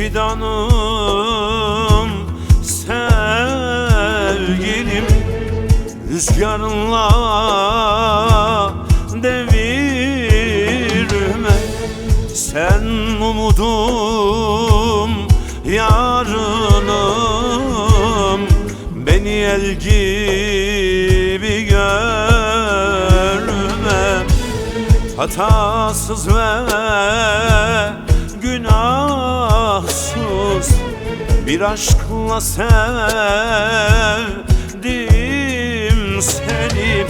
fidanım sevgilim, rüzgarınla devirme. Sen umudum, yarınım, beni el gibi görme. Hatasız ve günahsız bir aşkla sevdim seni.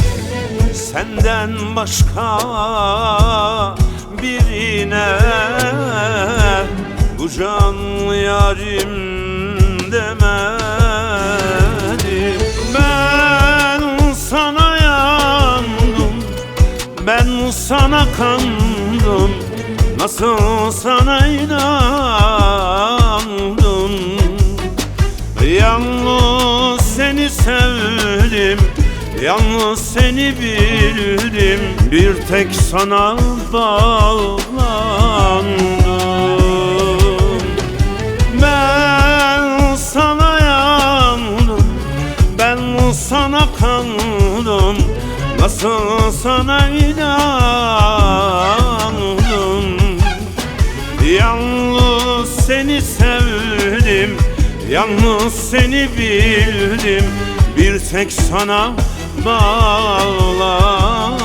Senden başka birine bu can yarim demedim. Ben sana yandım, ben sana kandım, nasıl sana inandım. Yalnız seni sevdim, yalnız seni bildim, bir tek sana bağlandım. Ben sana yandım, ben sana kandım, nasıl sana inandım. Yalnız seni sevdim, yalnız seni bildim, bir tek sana bağlandım.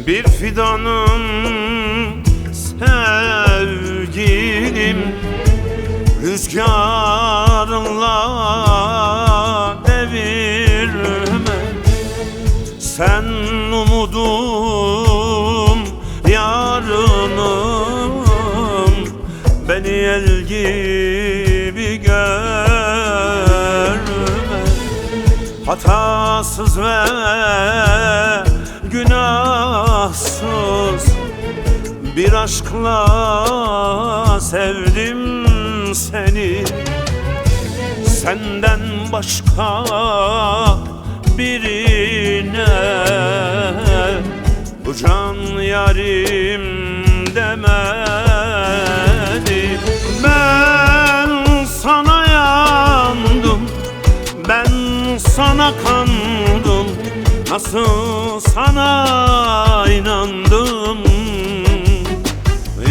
Bir fidanım sevgilim, rüzgarınla devirme. Sen umudum, yarınım, beni el gibi görme. Hatasız ve günahsız bir aşkla sevdim seni. Senden başka birine bu can yarim demedi. Ben sana yandım, ben sana kandım, nasıl sana inandım.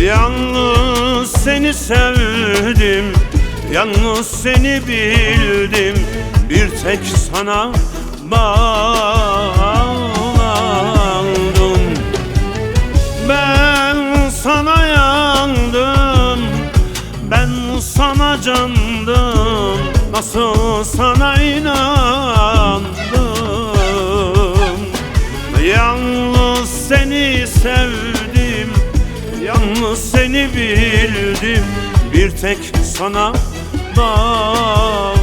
Yalnız seni sevdim, yalnız seni bildim, bir tek sana bağlandım. Ben sana yandım, ben sana candım, nasıl sana inandım. Yalnız seni sevdim, yalnız seni bildim, bir tek sana bağlandım.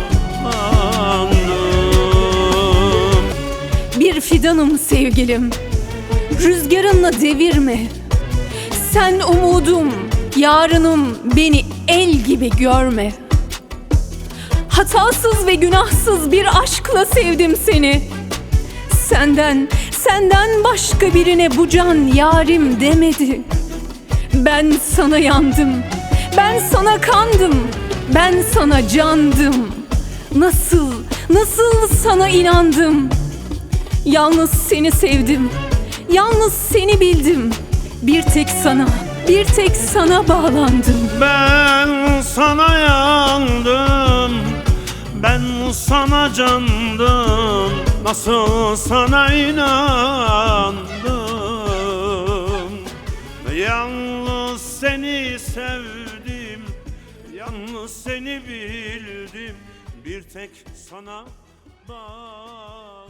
Bir fidanım sevgilim, rüzgarınla devirme. Sen umudum, yarınım, beni el gibi görme. Hatasız ve günahsız bir aşkla sevdim seni. Senden başka birine bu can yarim demedi. Ben sana yandım, ben sana kandım, ben sana candım, nasıl sana inandım. Yalnız seni sevdim, yalnız seni bildim, bir tek sana bağlandım. Ben sana yandım, ben sana candım, nasıl sana inandım. Yalnız seni sevdim, yalnız seni bildim, bir tek sana bağlandım.